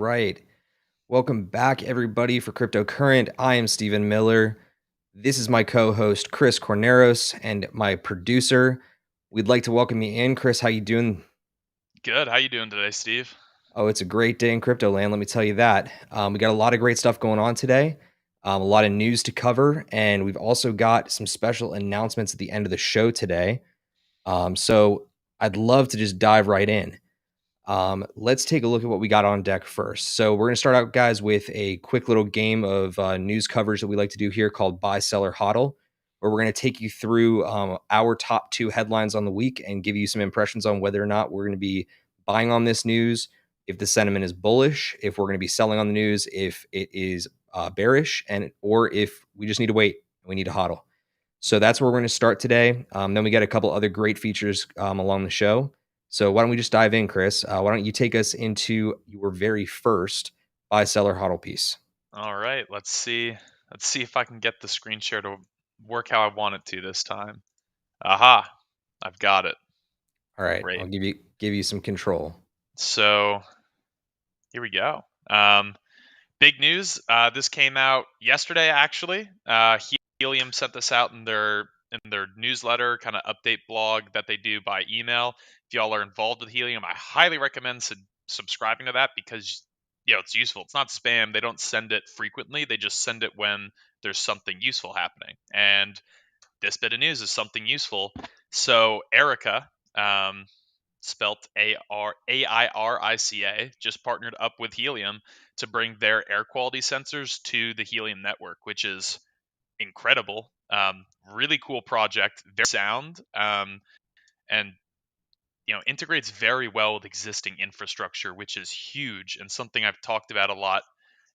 right. Welcome back, everybody, for Cryptocurrent. I am Stephen Miller. This is my co-host, Chris Corneros, and my producer. We'd like to welcome you in. Chris, how you doing? Good. How you doing today, Steve? Oh, it's a great day in crypto land, let me tell you that. We got a lot of great stuff going on today, a lot of news to cover, and we've also got some special announcements at the end of the show today. So I'd love to just dive right in. Let's take a look at what we got on deck first. So we're going to start out, guys, with a quick little game of news coverage that we like to do here called Buy, Sell, or Hodl, where we're going to take you through our top two headlines on the week and give you some impressions on whether or not we're going to be buying on this news, if the sentiment is bullish, if we're going to be selling on the news, if it is bearish, or if we just need to wait and we need to hodl. So that's where we're going to start today. Then we got a couple other great features along the show. So why don't we just dive in, Chris? Why don't you take us into your very first buy, sell, or hodl piece? All right. Let's see. Let's see if I can get the screen share to work how I want it to this time. Aha! I've got it. All right, I'll Great. give you some control. So here we go. Big news. This came out yesterday, actually. Helium sent this out in their newsletter, kind of update blog that they do by email. If y'all are involved with Helium, I highly recommend subscribing to that because it's useful. It's not spam. They don't send it frequently. They just send it when there's something useful happening. And this bit of news is something useful. So Erica, spelt AIRICA, just partnered up with Helium to bring their air quality sensors to the Helium network, which is incredible. Really cool project, very sound, and integrates very well with existing infrastructure, which is huge and something I've talked about a lot.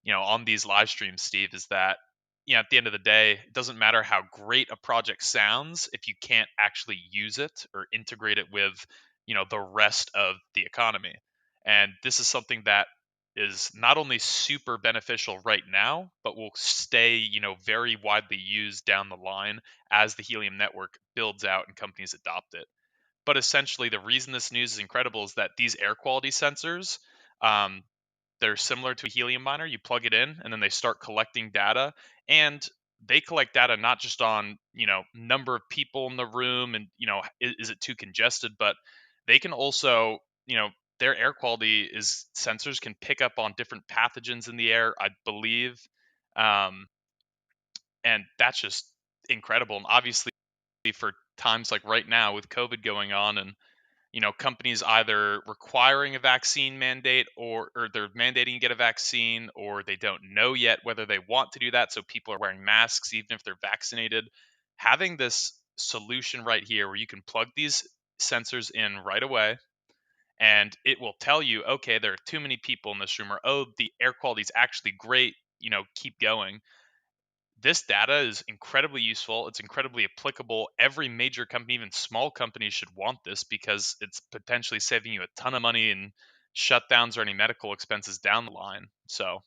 On these live streams, Steve, is that at the end of the day, it doesn't matter how great a project sounds if you can't actually use it or integrate it with the rest of the economy. And this is something that is not only super beneficial right now, but will stay very widely used down the line as the Helium network builds out and companies adopt it. But essentially, the reason this news is incredible is that these air quality sensors, um, they're similar to a helium miner. You plug it in, and then they start collecting data, and they collect data not just on number of people in the room and is it too congested, but they can also their air quality is sensors can pick up on different pathogens in the air, I believe, um, and that's just incredible. And obviously, for times like right now with COVID going on and companies either requiring a vaccine mandate or they're mandating you get a vaccine or they don't know yet whether they want to do that. So people are wearing masks even if they're vaccinated. Having this solution right here where you can plug these sensors in right away and it will tell you, okay, there are too many people in this room, or oh, the air quality is actually great, keep going. This data is incredibly useful. It's incredibly applicable. Every major company, even small companies, should want this because it's potentially saving you a ton of money in shutdowns or any medical expenses down the line. So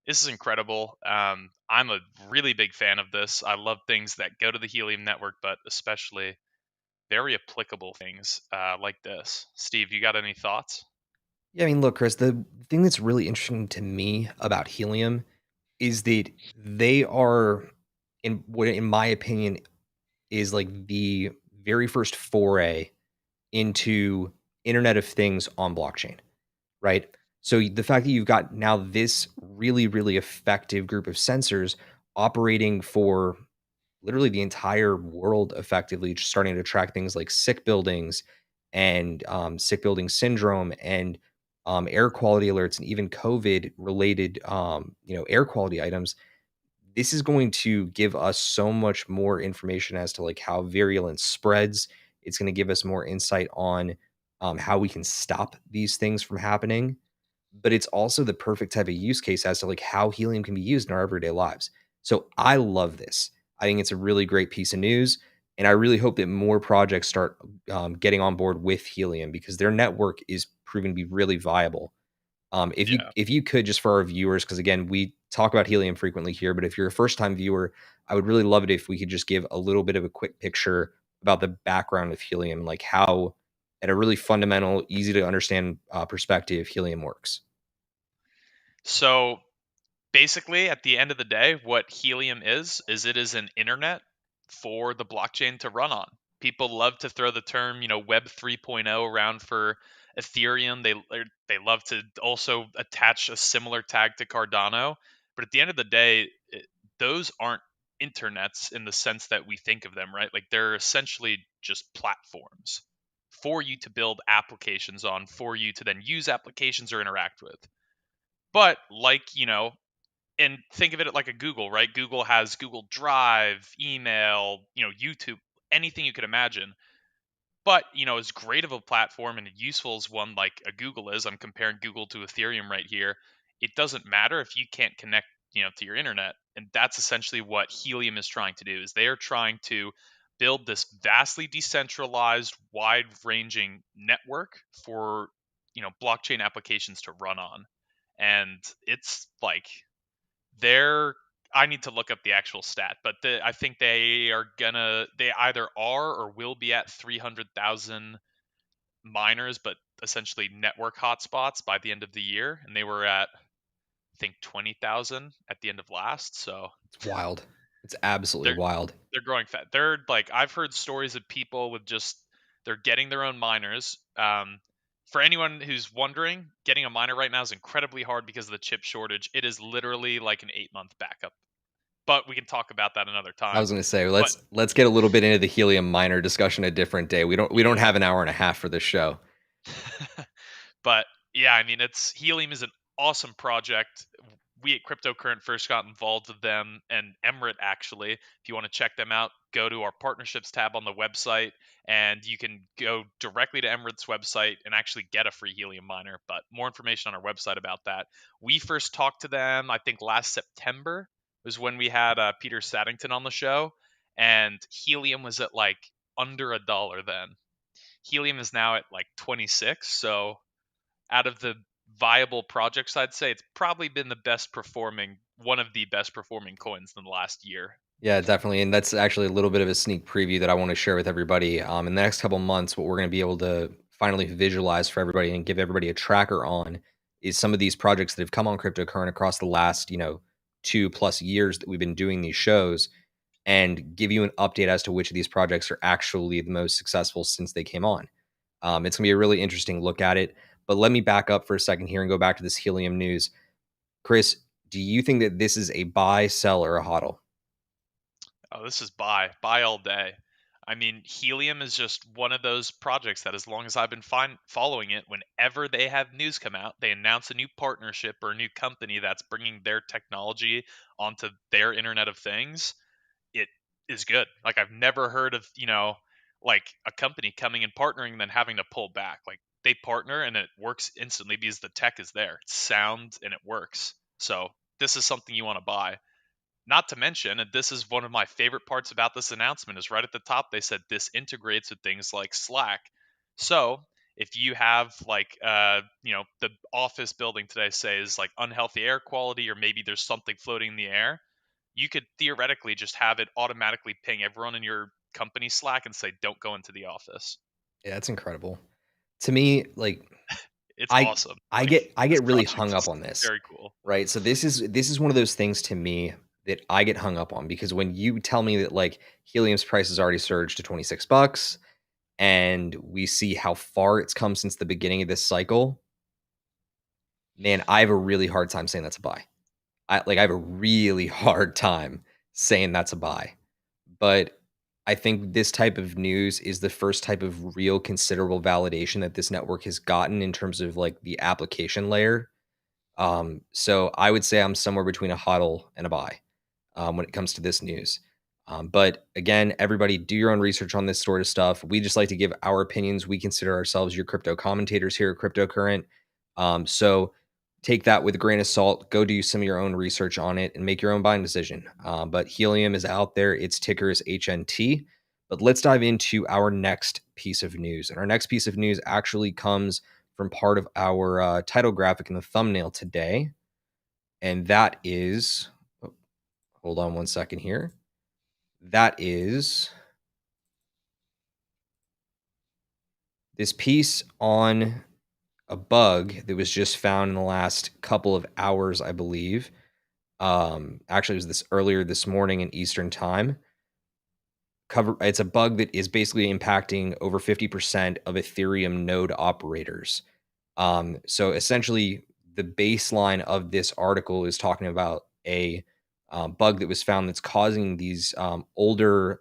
this is incredible. I'm a really big fan of this. I love things that go to the Helium network, but especially very applicable things like this. Steve, you got any thoughts? Yeah, I mean, look, Chris, the thing that's really interesting to me about Helium is that they are, in what, in my opinion, is like the very first foray into Internet of Things on blockchain, right? So the fact that you've got now this really, really effective group of sensors operating for literally the entire world effectively, just starting to track things like sick buildings and sick building syndrome and air quality alerts and even COVID related, air quality items. This is going to give us so much more information as to like how virulence spreads. It's going to give us more insight on how we can stop these things from happening, but it's also the perfect type of use case as to like how helium can be used in our everyday lives. So I love this. I think it's a really great piece of news, and I really hope that more projects start getting on board with helium because their network is proven to be really viable. If you Yeah. if you could, just for our viewers, because again we talk about helium frequently here, but if you're a first time viewer, I would really love it if we could just give a little bit of a quick picture about the background of helium, like how, at a really fundamental, easy to understand perspective, helium works. So basically, at the end of the day, what Helium is it is an internet for the blockchain to run on. People love to throw the term, Web 3.0 around for Ethereum. They love to also attach a similar tag to Cardano. But at the end of the day, those aren't internets in the sense that we think of them, right? Like they're essentially just platforms for you to build applications on, for you to then use applications or interact with. But and think of it like a Google, right? Google has Google Drive, email, YouTube, anything you could imagine. But, as great of a platform and useful as one like a Google is, I'm comparing Google to Ethereum right here. It doesn't matter if you can't connect, to your internet. And that's essentially what Helium is trying to do is they are trying to build this vastly decentralized, wide-ranging network for, blockchain applications to run on. And it's like they're I need to look up the actual stat, but I think they either are or will be at 300,000 miners, but essentially network hotspots by the end of the year, and they were at I think 20,000 at the end of last. So It's wild. It's absolutely they're wild. they're growing fat. They're like I've heard stories of people with just they're getting their own miners. For anyone who's wondering, getting a miner right now is incredibly hard because of the chip shortage. It is literally like an 8-month backup, but we can talk about that another I was time. gonna say, But let's get a little bit into the helium miner discussion a different day. We don't yeah. have an hour and a half for this show. But yeah, I mean, it's Helium is an awesome project. We at Cryptocurrent first got involved with them and Emrit actually. If you want to check them out, go to our partnerships tab on the website and you can go directly to Emrit's website and actually get a free Helium miner. But more information on our website about that. We first talked to them, I think last September was when we had Peter Saddington on the show, and Helium was at like under $1 then. Helium is now at like 26. So out of the viable projects, I'd say it's probably been one of the best performing coins in the last year. Yeah, definitely, and that's actually a little bit of a sneak preview that I want to share with everybody. In the next couple months, what we're going to be able to finally visualize for everybody and give everybody a tracker on is some of these projects that have come on cryptocurrency across the last 2+ years that we've been doing these shows, and give you an update as to which of these projects are actually the most successful since they came on. It's going to be a really interesting look at it. But let me back up for a second here and go back to this helium news. Chris, do you think that this is a buy, sell, or a hodl? Oh, this is buy all day. I mean, Helium is just one of those projects that, as long as I've been following it, whenever they have news come out, they announce a new partnership or a new company that's bringing their technology onto their Internet of Things. It is good. Like I've never heard of, like a company coming and partnering and then having to pull back. Like they partner and it works instantly because the tech is there. It's sound and it works. So this is something you want to buy. Not to mention, and this is one of my favorite parts about this announcement, is right at the top they said this integrates with things like Slack. So if you have like the office building today says like unhealthy air quality, or maybe there's something floating in the air, you could theoretically just have it automatically ping everyone in your company Slack and say, don't go into the office. Yeah, that's incredible. To me, like It's I awesome. I Like get I this get really project hung up is on this, very cool. right? So this is one of those things to me that I get hung up on because when you tell me that like helium's price has already surged to $26 and we see how far it's come since the beginning of this cycle, man, I have a really hard time saying that's a buy. I have a really hard time saying that's a buy. But I think this type of news is the first type of real considerable validation that this network has gotten in terms of like the application layer. So I would say I'm somewhere between a hodl and a buy when it comes to this news. But again, everybody do your own research on this sort of stuff. We just like to give our opinions. We consider ourselves your crypto commentators here at Cryptocurrent. So take that with a grain of salt. Go do some of your own research on it and make your own buying decision. But Helium is out there. Its ticker is HNT. But let's dive into our next piece of news. And our next piece of news actually comes from part of our title graphic in the thumbnail today. And that is, oh, hold on one second here. That is this piece on a bug that was just found in the last couple of hours, I believe. Actually, it was this earlier this morning in Eastern time. It's a bug that is basically impacting over 50% of Ethereum node operators. So essentially, the baseline of this article is talking about a bug that was found that's causing these older.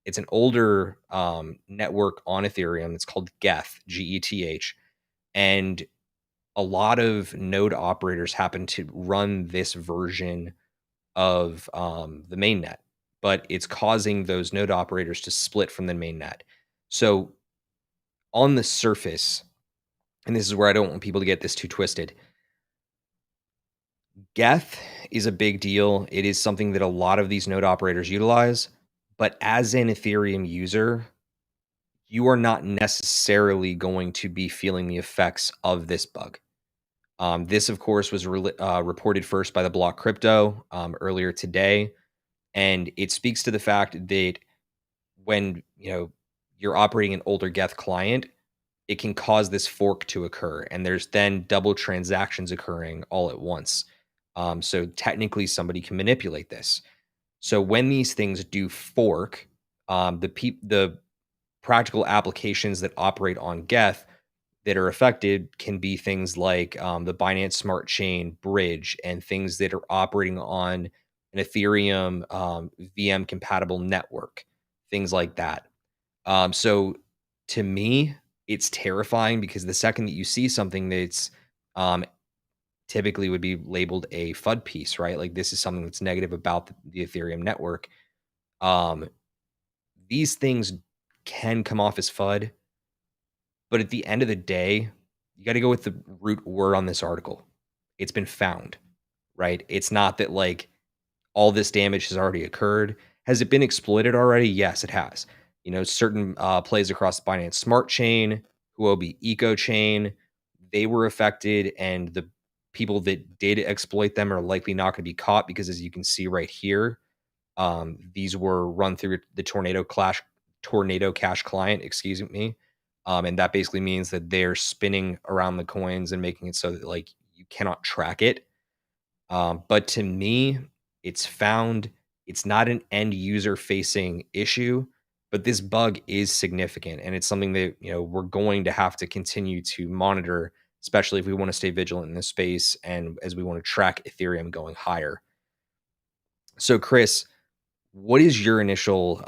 It's an older network on Ethereum. It's called Geth, Geth, and a lot of node operators happen to run this version of the mainnet, but it's causing those node operators to split from the mainnet. So on the surface, and this is where I don't want people to get this too twisted, Geth is a big deal. It is something that a lot of these node operators utilize. But as an Ethereum user, you are not necessarily going to be feeling the effects of this bug. This, of course, was reported first by the Block Crypto earlier today, and it speaks to the fact that when you're operating an older Geth client, it can cause this fork to occur, and there's then double transactions occurring all at once. So technically, somebody can manipulate this. So when these things do fork, the practical applications that operate on Geth that are affected can be things like the Binance Smart Chain bridge and things that are operating on an Ethereum VM compatible network, things like that. So to me, it's terrifying because the second that you see something that's um, typically would be labeled a FUD piece, right? Like this is something that's negative about the Ethereum network. Um, these things can come off as FUD, but at the end of the day, you got to go with the root word on this article. It's been found, right? It's not that like all this damage has already occurred. Has it been exploited already? Yes, it has. Certain plays across the Binance Smart Chain, Huobi Eco Chain, they were affected, and the people that did exploit them are likely not going to be caught because, as you can see right here, these were run through the Tornado Cash client, excuse me, and that basically means that they're spinning around the coins and making it so that like you cannot track it. But to me, it's found. It's not an end user facing issue, but this bug is significant, and it's something that we're going to have to continue to monitor, especially if we want to stay vigilant in this space and as we want to track Ethereum going higher. So, Chris, what is your initial,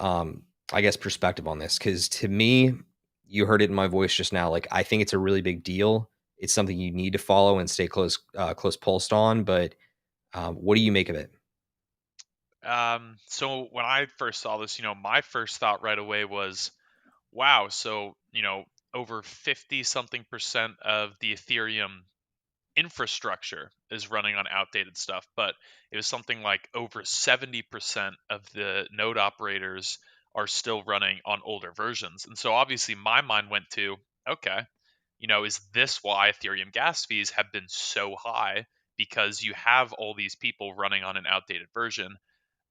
I guess, perspective on this? Because to me, you heard it in my voice just now. Like, I think it's a really big deal. It's something you need to follow and stay close pulsed on. But what do you make of it? So when I first saw this, my first thought right away was, wow, so, over 50 something percent of the Ethereum infrastructure is running on outdated stuff, but it was something like over 70% of the node operators are still running on older versions. And so obviously my mind went to, okay, is this why Ethereum gas fees have been so high? Because you have all these people running on an outdated version.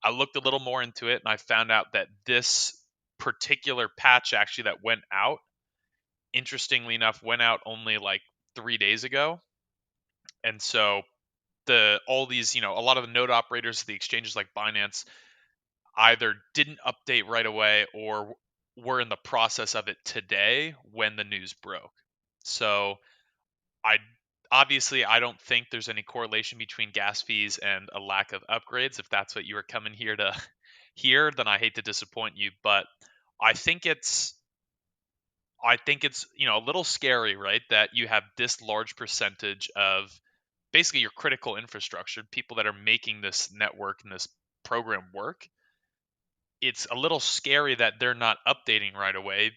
I looked a little more into it and I found out that this particular patch actually that went out, interestingly enough, went out only like 3 days ago. And so all these, a lot of the node operators, the exchanges like Binance, either didn't update right away or were in the process of it today when the news broke. So I obviously I don't think there's any correlation between gas fees and a lack of upgrades. If that's what you were coming here to hear, then I hate to disappoint you, but I think it's a little scary, right? That you have this large percentage of basically your critical infrastructure, people that are making this network and this program work. It's a little scary that they're not updating right away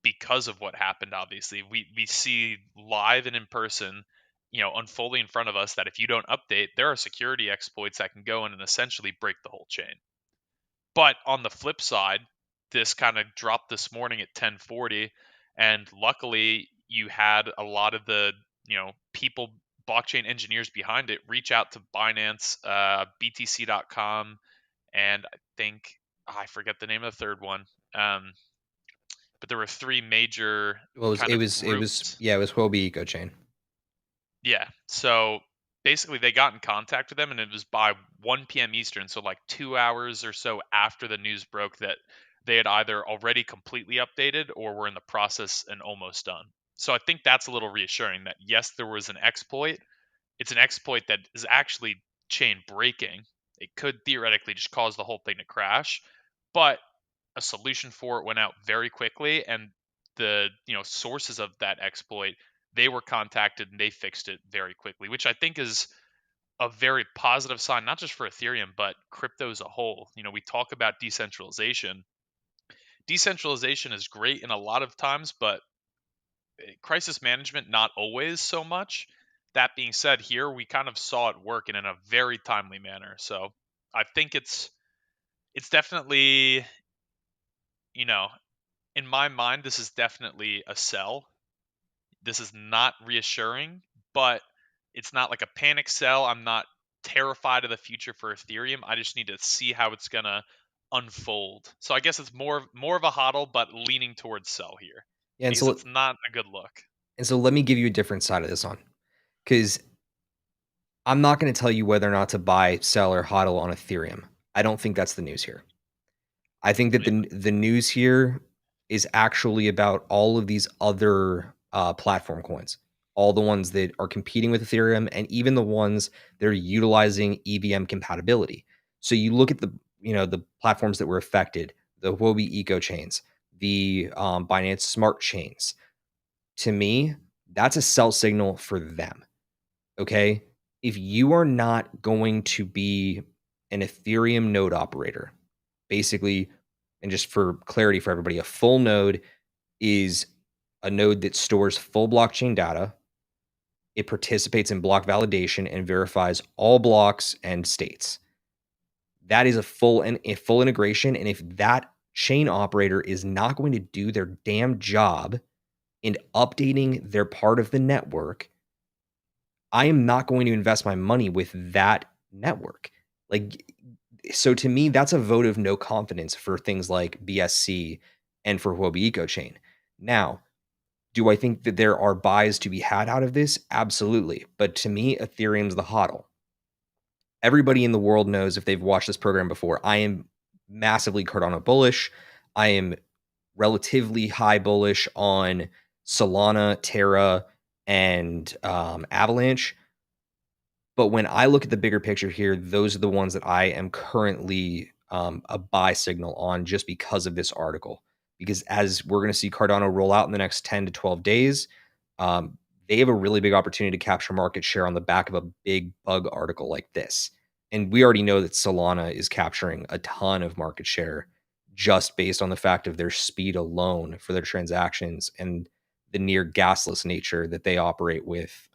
because of what happened. Obviously, we see live and in person, unfolding in front of us that if you don't update, there are security exploits that can go in and essentially break the whole chain. But on the flip side, this kind of dropped this morning at 10:40, and luckily you had a lot of the people, blockchain engineers behind it, reach out to Binance, BTC.com, and I think I forget the name of the third one. Um, but there were three major Well, kind of groups. yeah, it was Huobi Eco Chain. Yeah. So basically, they got in contact with them, and it was by 1 p.m. Eastern, so like 2 hours or so after the news broke that they had either already completely updated or were in the process and almost done. So I think that's a little reassuring that yes, there was an exploit. It's an exploit that is actually chain breaking. It could theoretically just cause the whole thing to crash, but a solution for it went out very quickly, and the sources of that exploit, they were contacted and they fixed it very quickly, which I think is a very positive sign, not just for Ethereum but crypto as a whole. We talk about decentralization is great in a lot of times, but crisis management not always so much. That being said, here we kind of saw it work and in a very timely manner. So I think it's definitely, you know in my mind, this is definitely a sell. This is not reassuring, but it's not like a panic sell. I'm not terrified of the future for Ethereum. I just need to see how it's gonna unfold. So I guess it's more of a hodl, but leaning towards sell here Yeah, because it's not a good look. and so let me give you a different side of this on, because I'm not going to tell you whether or not to buy, sell, or hodl on Ethereum. I don't think that's the news here. I think that Yeah. the news here is actually about all of these other platform coins, all the ones that are competing with Ethereum, and even the ones that are utilizing EVM compatibility. So you look at the platforms that were affected, the Huobi Eco chains, the Binance Smart chains. To me, that's a sell signal for them. Okay, if you are not going to be an Ethereum node operator, basically, and just for clarity for everybody, a full node is a node that stores full blockchain data. It participates in block validation and verifies all blocks and states. That is a full integration. And if that chain operator is not going to do their damn job in updating their part of the network, I am not going to invest my money with that network. Like, so to me, that's a vote of no confidence for things like BSC and for Huobi EcoChain. Now, do I think that there are buys to be had out of this? Absolutely. But to me, Ethereum's the hodl. Everybody in the world knows, if they've watched this program before, I am massively Cardano bullish. I am relatively high bullish on Solana, Terra, and Avalanche. But when I look at the bigger picture here, those are the ones that I am currently a buy signal on, just because of this article. Because as we're going to see Cardano roll out in the next 10 to 12 days, they have a really big opportunity to capture market share on the back of a big bug article like this. And we already know that Solana is capturing a ton of market share just based on the fact of their speed alone for their transactions and the near gasless nature that they operate with,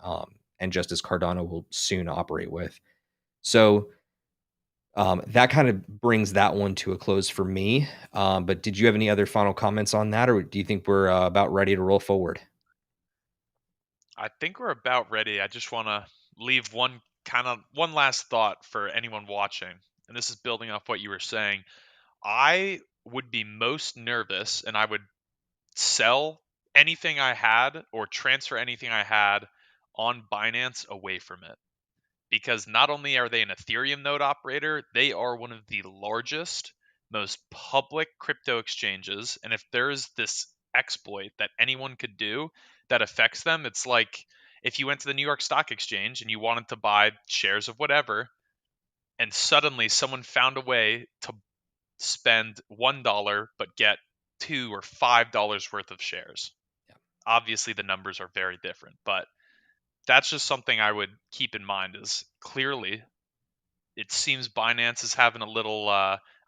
and just as Cardano will soon operate with. So that kind of brings that one to a close for me. But did you have any other final comments on that, or do you think we're about ready to roll forward? I think we're about ready. I just want to leave one last thought for anyone watching, and this is building off what you were saying. I would be most nervous, and I would sell anything I had or transfer anything I had on Binance away from it. Because not only are they an Ethereum node operator, they are one of the largest, most public crypto exchanges. And if there's this exploit that anyone could do that affects them, it's like if you went to the New York Stock Exchange and you wanted to buy shares of whatever, and suddenly someone found a way to spend $1 but get $2 or $5 worth of shares. Yeah. Obviously, the numbers are very different, but that's just something I would keep in mind. Is clearly it seems Binance is having a little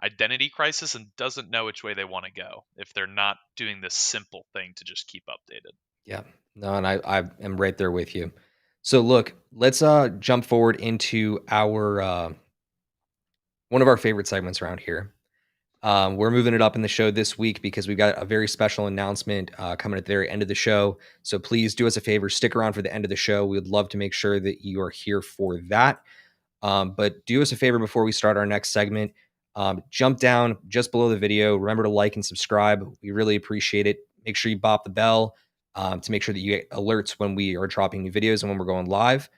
identity crisis and doesn't know which way they want to go if they're not doing this simple thing to just keep updated. Yeah. No, and I am right there with you. So look, let's jump forward into our one of our favorite segments around here. We're moving it up in the show this week because we've got a very special announcement coming at the very end of the show. So please do us a favor, stick around for the end of the show. We would love to make sure that you are here for that. But do us a favor before we start our next segment. Jump down just below the video. Remember to like and subscribe. We really appreciate it. make sure you bop the bell to make sure that you get alerts when we are dropping new videos and when we're going live.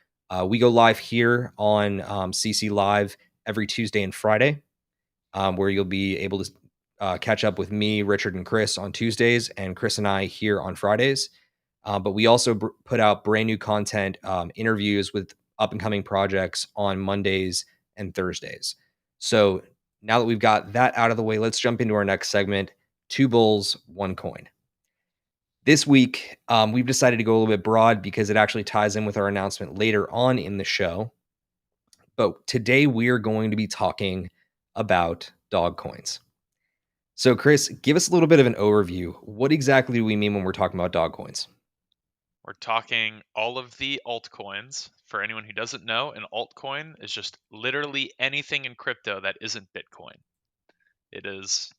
We go live here on CC Live every Tuesday and Friday, where you'll be able to catch up with me, Richard, and Chris on Tuesdays, and Chris and I here on Fridays. But we also put out brand new content, interviews with up and coming projects on Mondays and Thursdays. So now that we've got that out of the way, let's jump into our next segment: two bulls, one coin. This week, we've decided to go a little bit broad because it actually ties in with our announcement later on in the show. But today we are going to be talking about dog coins. So, Chris, give us a little bit of an overview. What exactly do we mean when we're talking about dog coins? We're talking all of the altcoins. For anyone who doesn't know, an altcoin is just literally anything in crypto that isn't Bitcoin. It is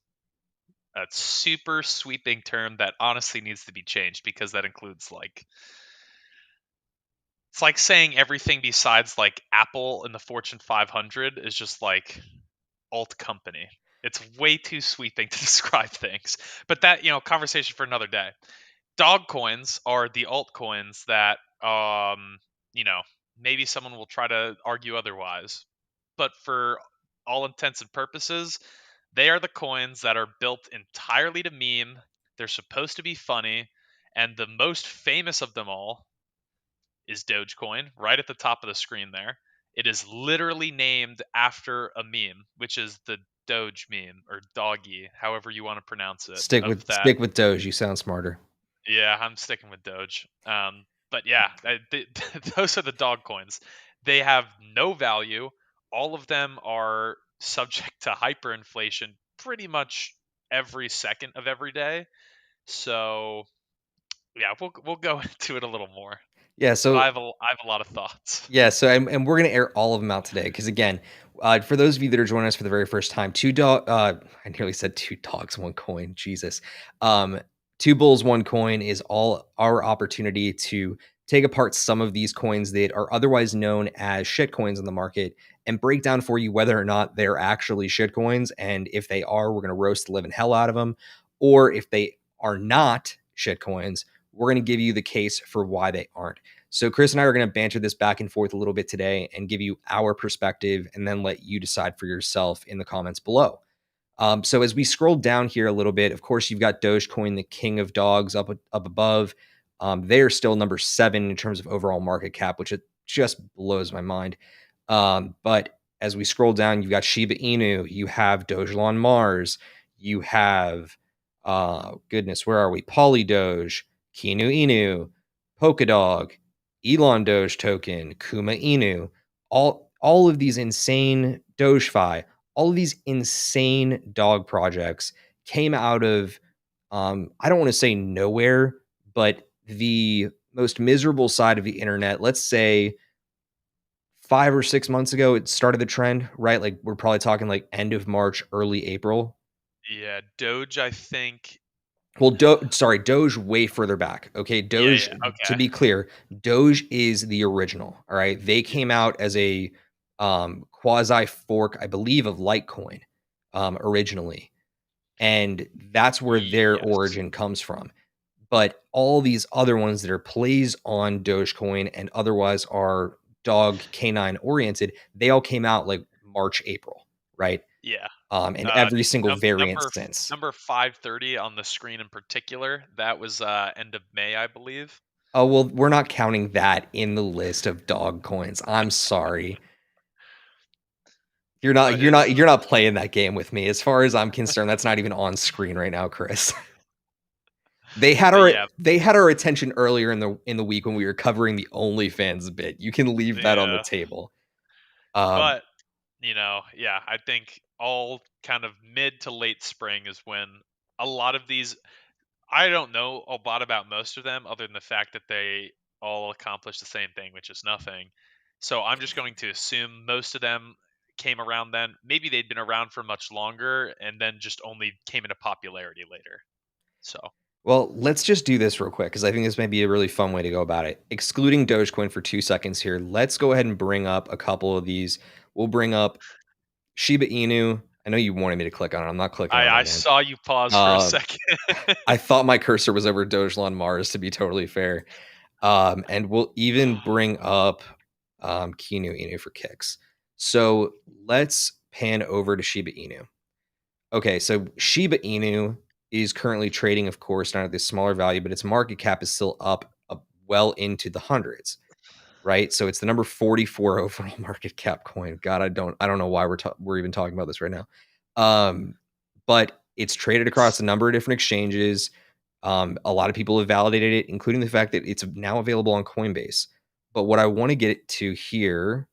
a super sweeping term that honestly needs to be changed because that includes like it's like saying everything besides like Apple in the Fortune 500 is just like alt company. It's way too sweeping to describe things. But that, conversation for another day. Dog coins are the altcoins that you know, maybe someone will try to argue otherwise. But for all intents and purposes, they are the coins that are built entirely to meme. They're supposed to be funny, and the most famous of them all is Dogecoin, right at the top of the screen there. It is literally named after a meme, which is the Doge meme or doggy, however you want to pronounce it. Of that, Stick with Doge. You sound smarter. yeah, I'm sticking with Doge. But yeah, those are the dog coins. They have no value. All of them are subject to hyperinflation pretty much every second of every day. So yeah, we'll go into it a little more. Yeah. But So I have a lot of thoughts. yeah. So and we're gonna air all of them out today because again, for those of you that are joining us for the very first time, I nearly said two dogs, one coin. Jesus. Um, two bulls, one coin is all our opportunity to take apart some of these coins that are otherwise known as shit coins in the market and break down for you whether or not they're actually shit coins. And if they are, we're going to roast the living hell out of them. Or if they are not shit coins, we're going to give you the case for why they aren't. So Chris and I are going to banter this back and forth a little bit today and give you our perspective and then let you decide for yourself in the comments below. So as we scroll down here a little bit, of course, you've got Dogecoin, the king of dogs, up above. They are still number 7 in terms of overall market cap, which it just blows my mind. But as we scroll down, you've got Shiba Inu, you have Dogelon Mars, you have, goodness, where are we? Polydoge, Kinu Inu, Polkadog, Elon Doge token, Kuma Inu, all of these insane DogeFi, all of these insane dog projects came out of I don't want to say nowhere, but the most miserable side of the internet. Let's say 5 or 6 months ago, it started the trend, right? Like we're probably talking like end of March, early April. Yeah, Doge, I think. Well, Doge way further back. Okay, Yeah, Doge. yeah, To okay. be clear, Doge is the original. All right, they came Yes. out as a quasi fork, I believe, of Litecoin originally, and that's where their Yes. origin comes from. But all these other ones that are plays on Dogecoin and otherwise are dog canine oriented, they all came out like March, April, right? Yeah. And every It, single variant number since. number 530 on the screen in particular, that was end of May, I believe. Oh, well, we're not counting that in the list of dog coins. I'm sorry. You're not But you're it's not you're not playing that game with me. As far as I'm concerned, that's not even on screen right now, Chris. They had but our yeah, they had our attention earlier in the week when we were covering the OnlyFans bit. You can leave that on the yeah. table. Um, But yeah, I think all kind of mid to late spring is when a lot of these, I don't know a lot about most of them other than the fact that they all accomplish the same thing, which is nothing. So I'm just going to assume most of them came around then. Maybe they'd been around for much longer and then just only came into popularity later. So well, let's just do this real quick because I think this may be a really fun way to go about it. Excluding Dogecoin for 2 seconds here, let's go ahead and bring up a couple of these. We'll bring up Shiba Inu. I know you wanted me to click on it. I'm not clicking on I it, man. saw you pause for a Uh, second. I thought my cursor was over Dogelon Mars, to be totally fair. And we'll even bring up Kinu Inu for kicks. So let's pan over to Shiba Inu. Okay, so Shiba Inu is currently trading, of course, not at this smaller value, but its market cap is still up well into the hundreds, right? So it's the number 44 overall market cap coin. God, I don't know why we're even talking about this right now. But it's traded across a number of different exchanges. A lot of people have validated it, including the fact that it's now available on Coinbase. But what I want to get to here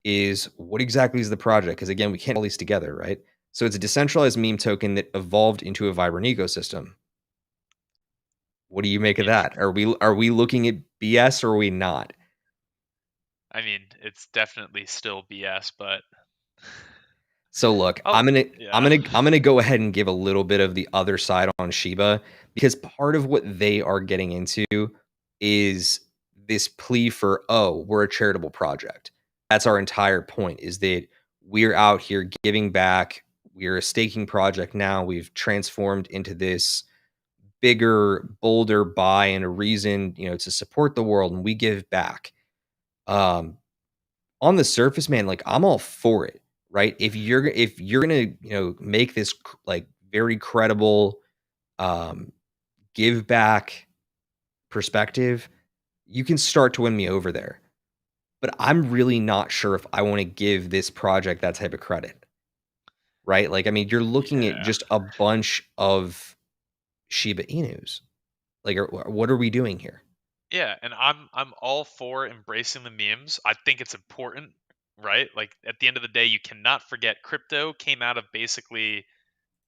is what exactly is the project? Because again, we can't all these together, right? So it's a decentralized meme token that evolved into a vibrant ecosystem. What do you make of that? Are we looking at BS or are we not? I mean, it's definitely still BS, but So look, oh, yeah. I'm gonna go ahead and give a little bit of the other side on Shiba because part of what they are getting into is this plea for, oh, we're a charitable project. That's our entire point, is that we're out here giving back. We're a staking project now. We've transformed into this bigger, bolder buy and a reason, to support the world, and we give back. Um, on the surface, man, like I'm all for it, right? If you're gonna, make this like very credible give back perspective, you can start to win me over there. But I'm really not sure if I want to give this project that type of credit, right? Like, I mean, you're looking at Yeah. just a bunch of Shiba Inus. Like, what are we doing here? Yeah, and I'm all for embracing the memes. I think it's important, right? Like at the end of the day, you cannot forget crypto came out of basically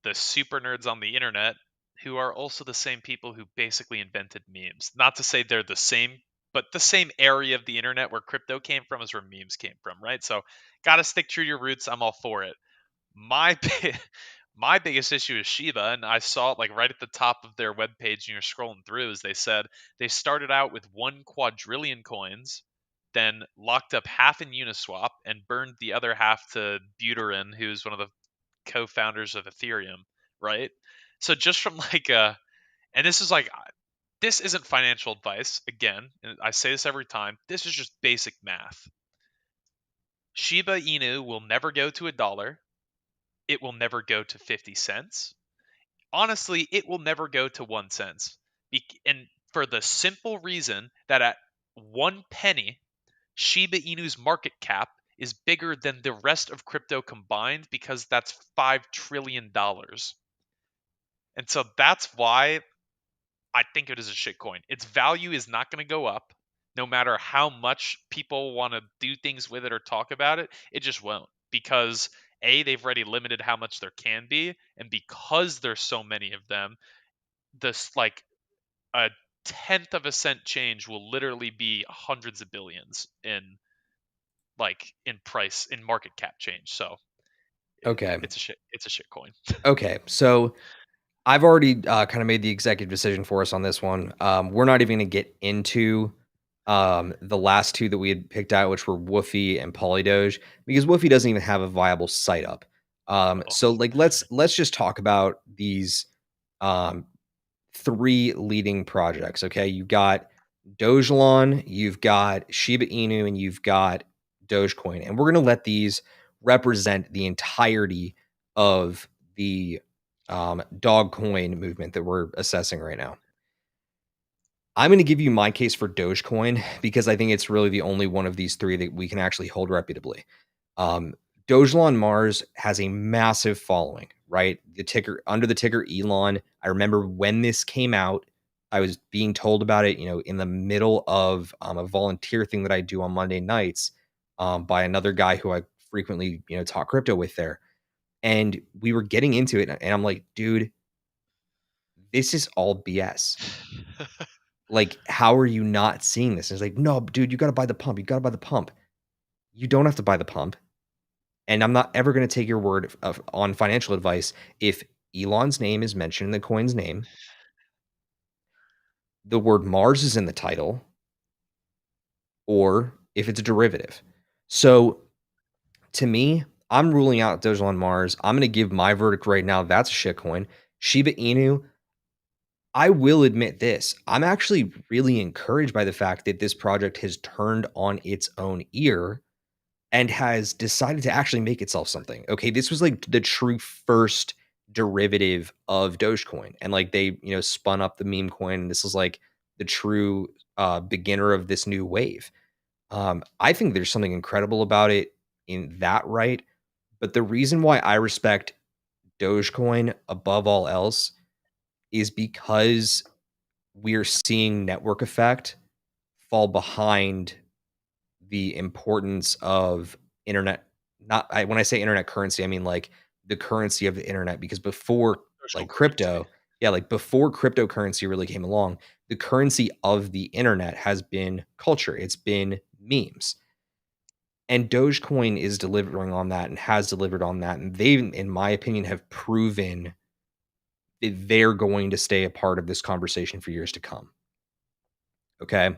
the super nerds on the internet who are also the same people who basically invented memes. Not to say they're the same, but the same area of the internet where crypto came from is where memes came from, right? So, got to stick true to your roots. I'm all for it. My my biggest issue is Shiba, and I saw it like right at the top of their webpage, and you're scrolling through, is they said they started out with 1 quadrillion coins, then locked up half in Uniswap and burned the other half to Buterin, who's one of the co-founders of Ethereum, right? So just from like and this is like this isn't financial advice again, and I say this every time. This is just basic math. Shiba Inu will never go to $1. It will never go to 50 cents. Honestly, it will never go to 1 cent. And for the simple reason that at 1 penny, Shiba Inu's market cap is bigger than the rest of crypto combined because that's $5 trillion. And so that's why I think it is a shitcoin. Its value is not going to go up no matter how much people want to do things with it or talk about it. It just won't because A, they've already limited how much there can be, and because there's so many of them, this like a tenth of a cent change will literally be hundreds of billions in price in market cap change. So Okay. it's a shit coin. Okay. So I've already kind of made the executive decision for us on this one. We're not even going to get into the last two that we had picked out, which were Woofy and Polydoge, because Woofy doesn't even have a viable site up. Oh, So like let's just talk about these um, three leading projects. Okay, you've got Dogelon, you've got Shiba Inu, and you've got Dogecoin, and we're going to let these represent the entirety of the dog coin movement that we're assessing right now. I'm going to give you my case for Dogecoin because I think it's really the only one of these three that we can actually hold reputably. Um, Dogelon Mars has a massive following, right? The ticker under the ticker Elon. I remember when this came out, I was being told about it, in the middle of a volunteer thing that I do on Monday nights by another guy who I frequently, talk crypto with there. And we were getting into it, and I'm like, dude, this is all BS. Like, how are you not seeing this? And it's like, no, dude, you got to buy the pump. You got to buy the pump. You don't have to buy the pump. And I'm not ever going to take your word on financial advice if Elon's name is mentioned in the coin's name, the word Mars is in the title, or if it's a derivative. So to me, I'm ruling out Doge on Mars. I'm going to give my verdict right now. That's a shitcoin. Shiba Inu, I will admit this. I'm actually really encouraged by the fact that this project has turned on its own ear and has decided to actually make itself something. Okay, this was like the true first derivative of Dogecoin, and like they, spun up the meme coin, and this is like the true beginner of this new wave. I think there's something incredible about it in that right, but the reason why I respect Dogecoin above all else is because we're seeing network effect fall behind the importance of internet. Not when I say internet currency, I mean like the currency of the internet, because before Social like currency. crypto, yeah, like before cryptocurrency really came along, the currency of the internet has been culture. It's been memes. And Dogecoin is delivering on that and has delivered on that. And they, in my opinion, have proven that they're going to stay a part of this conversation for years to come. Okay.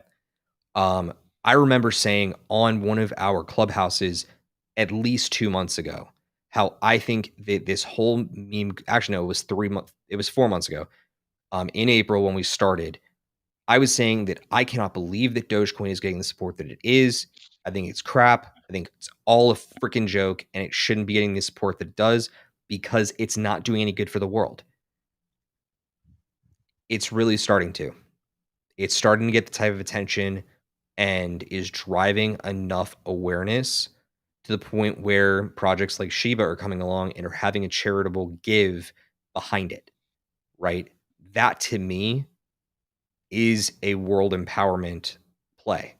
Um, I remember saying on one of our clubhouses at least 2 months ago how I think that this whole meme, actually, no, it was 3 months, it was 4 months ago, in April when we started. I was saying that I cannot believe that Dogecoin is getting the support that it is. I think it's crap. I think it's all a freaking joke, and it shouldn't be getting the support that it does because it's not doing any good for the world. It's really starting to. It's starting to get the type of attention and is driving enough awareness to the point where projects like Shiba are coming along and are having a charitable give behind it, right? That to me is a world empowerment play.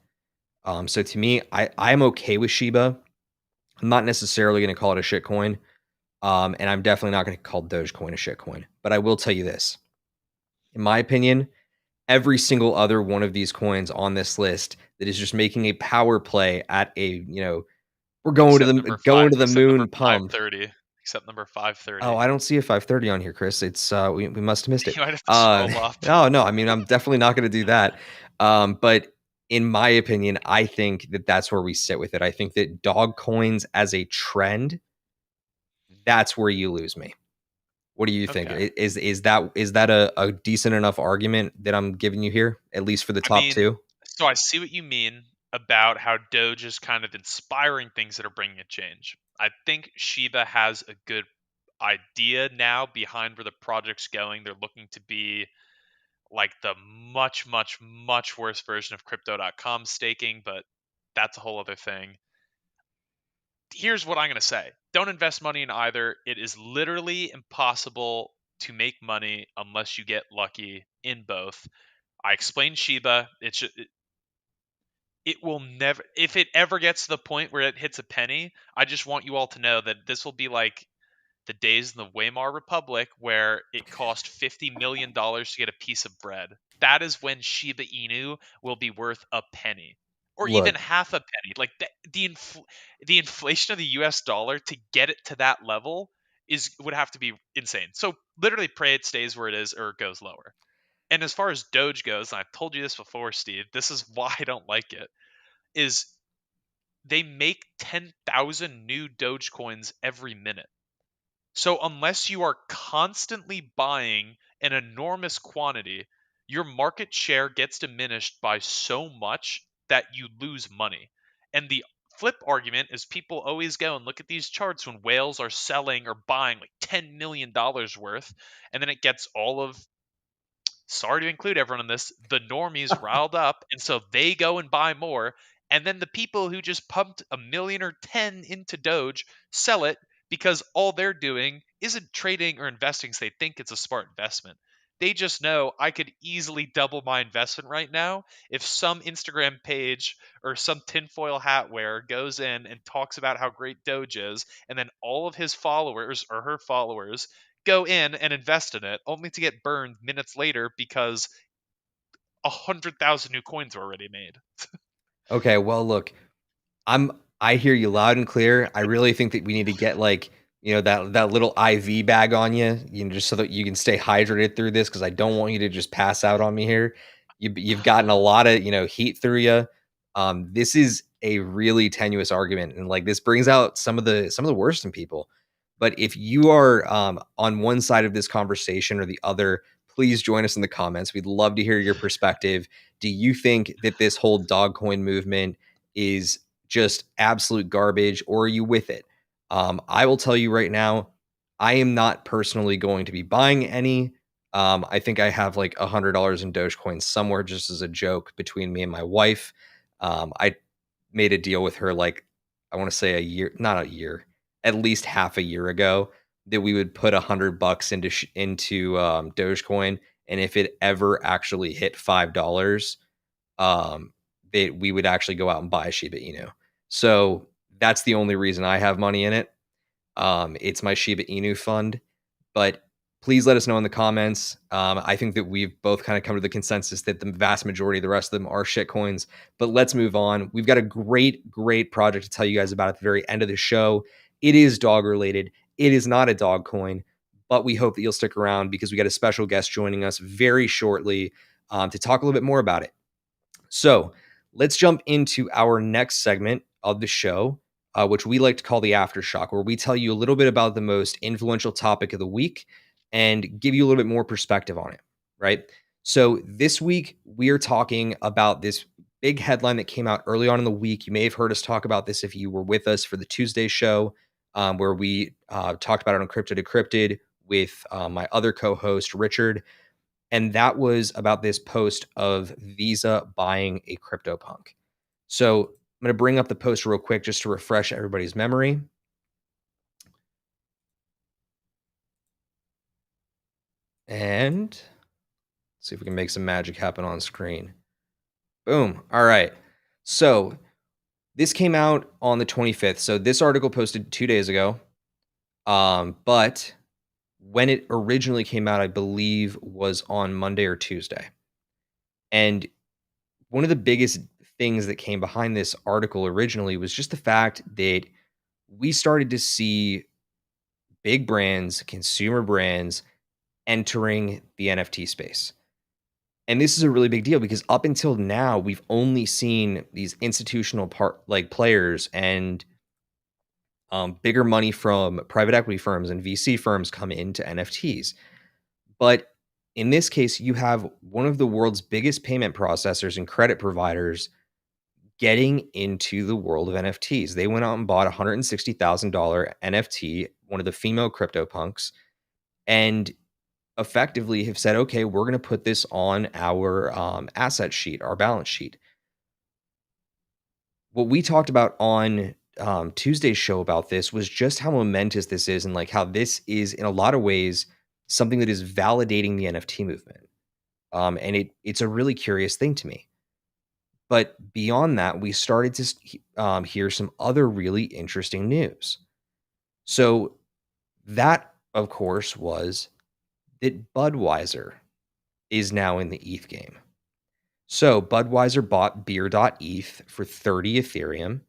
So to me, I'm okay with Shiba. I'm not necessarily going to call it a shitcoin, and I'm definitely not going to call Dogecoin a shitcoin. But I will tell you this: in my opinion, every single other one of these coins on this list that is just making a power play at a, we're going to the Except number moon pump. 530. Except number Oh, 530. I don't see a 530 on here, Chris. It's we must have missed it. You might have to scroll up. No, no. I mean, I'm definitely not going to do that. But in my opinion, I think that that's where we sit with it. I think that dog coins as a trend, that's where you lose me. What do you think? Okay. Is that a decent enough argument that I'm giving you here, at least for the I top mean, two? so I see what you mean about how Doge is kind of inspiring things that are bringing a change. I think Shiba has a good idea now behind where the project's going. They're looking to be like the much, much, much worse version of crypto.com staking, but that's a whole other thing. Here's what I'm going to say: don't invest money in either. It is literally impossible to make money unless you get lucky in both. I explained Shiba. It will never, if it ever gets to the point where it hits a penny, I just want you all to know that this will be like the days in the Weimar Republic where it cost $50 million to get a piece of bread. That is when Shiba Inu will be worth a penny or even Look, half a penny. Like the inflation of the US dollar to get it to that level is would have to be insane. So literally pray it stays where it is or it goes lower. And as far as Doge goes, and I've told you this before, Steve, this is why I don't like it, is they make 10,000 new Dogecoins every minute. So unless you are constantly buying an enormous quantity, your market share gets diminished by so much that you lose money. And the flip argument is people always go and look at these charts when whales are selling or buying like $10 million worth, and then it gets all of, sorry to include everyone in this, the normies riled up, and so they go and buy more. And then the people who just pumped a million or 10 into Doge sell it because all they're doing isn't trading or investing because they think it's a smart investment. They just know I could easily double my investment right now if some Instagram page or some tinfoil hat wearer goes in and talks about how great Doge is, and then all of his followers or her followers go in and invest in it, only to get burned minutes later because 100,000 new coins were already made. okay, well, look, I hear you loud and clear. I really think that we need to get like, that little IV bag on you, just so that you can stay hydrated through this because I don't want you to just pass out on me here. You've gotten a lot of, heat through you. This is a really tenuous argument, and like this brings out some of the worst in people. But if you are on one side of this conversation or the other, please join us in the comments. We'd love to hear your perspective. Do you think that this whole dog coin movement is just absolute garbage, or are you with it? I will tell you right now, I am not personally going to be buying any. I think I have like $100 in Dogecoin somewhere just as a joke between me and my wife. I made a deal with her like I want to say a year, not a year, at least half a year ago that we would put $100 into Dogecoin, and if it ever actually hit $5, that we would actually go out and buy a Shiba Inu. So that's the only reason I have money in it. It's my Shiba Inu fund, but please let us know in the comments. I think that we've both kind of come to the consensus that the vast majority of the rest of them are shit coins. But let's move on. We've got a great, great project to tell you guys about at the very end of the show. It is dog related. It is not a dog coin, but we hope that you'll stick around because we got a special guest joining us very shortly to talk a little bit more about it. So let's jump into our next segment of the show, which we like to call the aftershock, where we tell you a little bit about the most influential topic of the week and give you a little bit more perspective on it, right? So this week, we are talking about this big headline that came out early on in the week. You may have heard us talk about this if you were with us for the Tuesday show, where we talked about it on Crypto Decrypted with my other co host, Richard. And that was about this post of Visa buying a CryptoPunk. So I'm going to bring up the post real quick just to refresh everybody's memory. And see if we can make some magic happen on screen. Boom. All right. So this came out on the 25th. So this article posted 2 days ago. But when it originally came out, I believe was on Monday or Tuesday. And one of the biggest things that came behind this article originally was just the fact that we started to see big brands, consumer brands entering the NFT space. And this is a really big deal because up until now, we've only seen these institutional players and bigger money from private equity firms and VC firms come into NFTs. But in this case, you have one of the world's biggest payment processors and credit providers getting into the world of NFTs. They went out and bought a $160,000 NFT, one of the female CryptoPunks, and effectively have said, okay, we're going to put this on our asset sheet, our balance sheet. What we talked about on Tuesday's show about this was just how momentous this is and like how this is in a lot of ways something that is validating the NFT movement. And it's a really curious thing to me. But beyond that, we started to hear some other really interesting news. So that, of course, was that Budweiser is now in the ETH game. So Budweiser bought beer.eth for 30 Ethereum,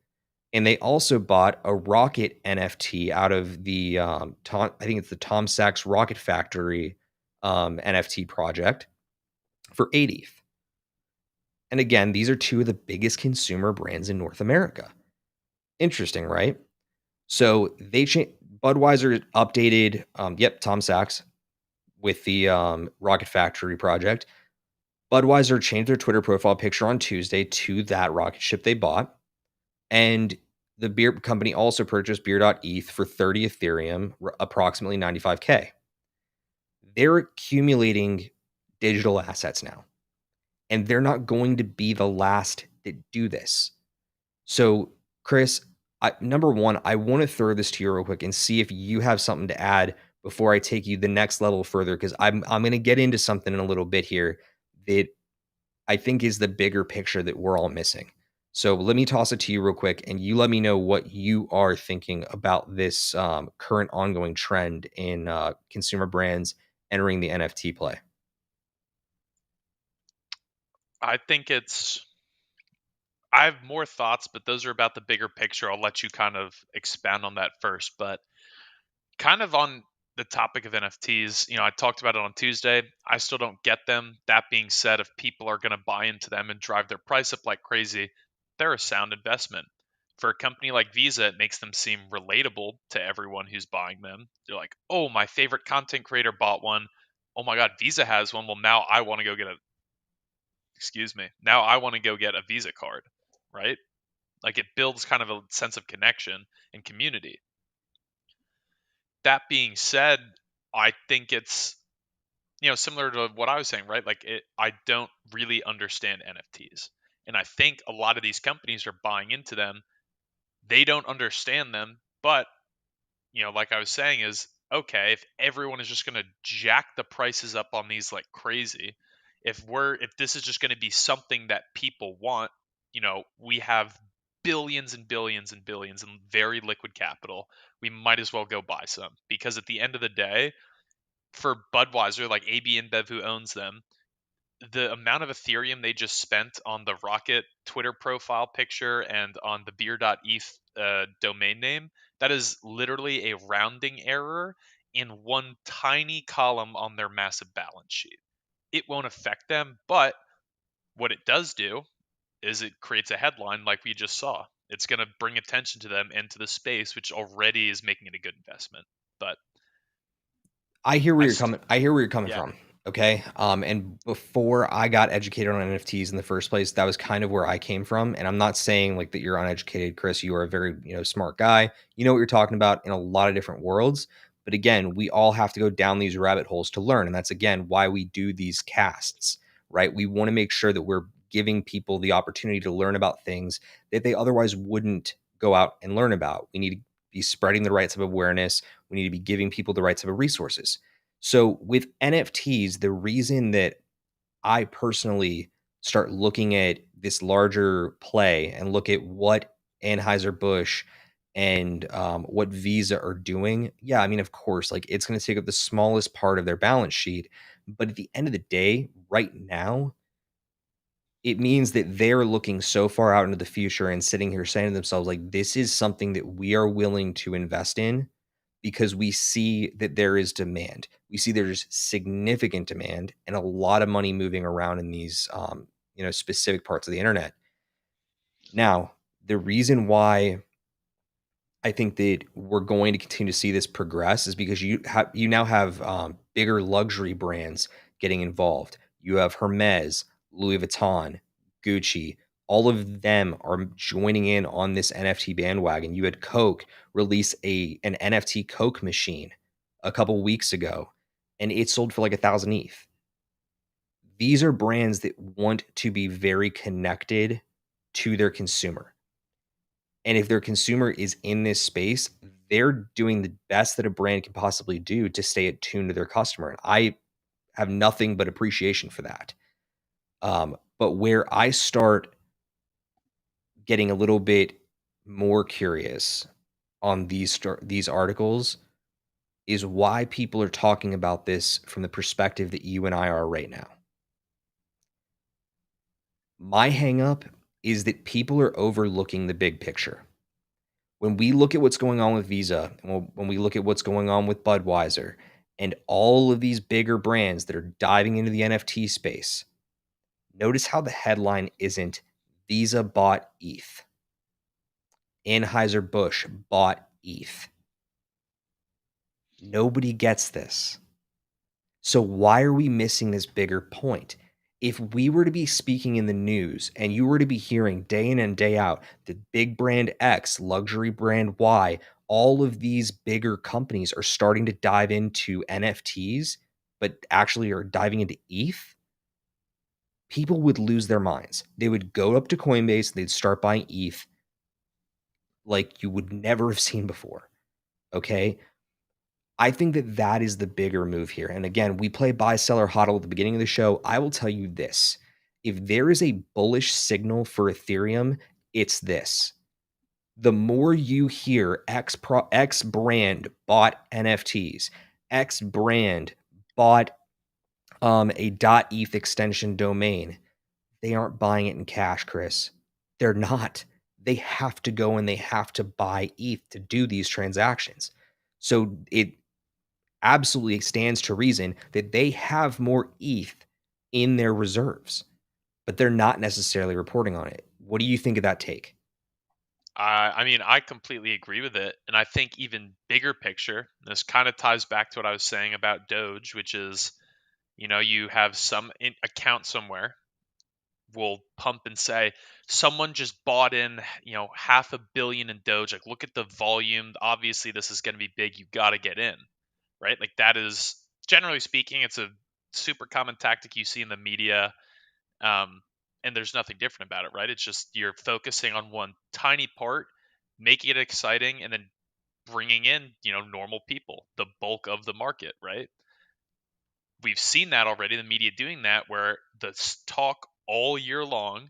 and they also bought a rocket NFT out of the I think it's the Tom Sachs Rocket Factory NFT project for 8 ETH. And again, these are two of the biggest consumer brands in North America. Interesting, right? So Budweiser updated, Tom Sachs with the Rocket Factory project. Budweiser changed their Twitter profile picture on Tuesday to that rocket ship they bought. And the beer company also purchased beer.eth for 30 Ethereum, approximately 95K. They're accumulating digital assets now. And they're not going to be the last that do this. So, Chris, number one, I want to throw this to you real quick and see if you have something to add before I take you the next level further, because I'm going to get into something in a little bit here that I think is the bigger picture that we're all missing. So let me toss it to you real quick, and you let me know what you are thinking about this current ongoing trend in consumer brands entering the NFT play. I think I have more thoughts, but those are about the bigger picture. I'll let you kind of expand on that first. But kind of on the topic of NFTs, I talked about it on Tuesday. I still don't get them. That being said, if people are going to buy into them and drive their price up like crazy, they're a sound investment. For a company like Visa, it makes them seem relatable to everyone who's buying them. They're like, oh, my favorite content creator bought one. Oh my God, Visa has one. Well, now I want to go get a, excuse me, now I want to go get a Visa card, right? Like it builds kind of a sense of connection and community. That being said, I think it's, similar to what I was saying, right? Like I don't really understand NFTs. And I think a lot of these companies are buying into them. They don't understand them, but like I was saying, is okay, if everyone is just going to jack the prices up on these like crazy, if this is just going to be something that people want, we have billions and billions and billions in very liquid capital. We might as well go buy some, because at the end of the day, for Budweiser, like AB InBev, who owns them, the amount of Ethereum they just spent on the Rocket Twitter profile picture and on the beer.eth domain name, that is literally a rounding error in one tiny column on their massive balance sheet. It won't affect them, but what it does do is it creates a headline like we just saw. It's going to bring attention to them and to the space, which already is making it a good investment. But I hear where you're coming yeah, from. Okay. And before I got educated on NFTs in the first place, that was kind of where I came from. And I'm not saying like that you're uneducated, Chris. You are a very, smart guy. You know what you're talking about in a lot of different worlds. But again, we all have to go down these rabbit holes to learn. And that's again why we do these casts, right? We want to make sure that we're giving people the opportunity to learn about things that they otherwise wouldn't go out and learn about. We need to be spreading the right type of awareness. We need to be giving people the right type of resources. So with NFTs, the reason that I personally start looking at this larger play and look at what Anheuser-Busch and what Visa are doing, yeah, I mean, of course, like it's going to take up the smallest part of their balance sheet. But at the end of the day, right now, it means that they're looking so far out into the future and sitting here saying to themselves, like, this is something that we are willing to invest in because we see that there is demand. We see there's significant demand and a lot of money moving around in these, specific parts of the internet. Now, the reason why I think that we're going to continue to see this progress is because you now have bigger luxury brands getting involved. You have Hermes, Louis Vuitton, Gucci. All of them are joining in on this NFT bandwagon. You had Coke release an NFT Coke machine a couple weeks ago, and it sold for like 1,000 ETH. These are brands that want to be very connected to their consumer. And if their consumer is in this space, they're doing the best that a brand can possibly do to stay attuned to their customer. And I have nothing but appreciation for that. But where I start getting a little bit more curious on these articles is why people are talking about this from the perspective that you and I are right now. My hangup is that people are overlooking the big picture. When we look at what's going on with Visa, when we look at what's going on with Budweiser and all of these bigger brands that are diving into the NFT space, notice how the headline isn't Visa bought ETH. Anheuser-Busch bought ETH. Nobody gets this. So why are we missing this bigger point? If we were to be speaking in the news and you were to be hearing day in and day out that big brand X, luxury brand Y, all of these bigger companies are starting to dive into NFTs, but actually are diving into ETH, people would lose their minds. They would go up to Coinbase, they'd start buying ETH like you would never have seen before. Okay. I think that that is the bigger move here. And again, we play buy, sell, or hodl at the beginning of the show. I will tell you this. If there is a bullish signal for Ethereum, it's this. The more you hear X brand bought NFTs, X brand bought a .eth extension domain, they aren't buying it in cash, Chris. They're not. They have to go and they have to buy ETH to do these transactions. So it absolutely stands to reason that they have more ETH in their reserves, but they're not necessarily reporting on it. What do you think of that take? I mean, I completely agree with it. And I think even bigger picture, this kind of ties back to what I was saying about Doge, which is, you have some account somewhere will pump and say, someone just bought in, 500 million in Doge. Like, look at the volume. Obviously, this is going to be big. You got to get in, right? Like, that is, generally speaking, it's a super common tactic you see in the media. Um, and there's nothing different about it, right? It's just you're focusing on one tiny part, making it exciting, and then bringing in, normal people, the bulk of the market, right? We've seen that already, the media doing that, where the talk all year long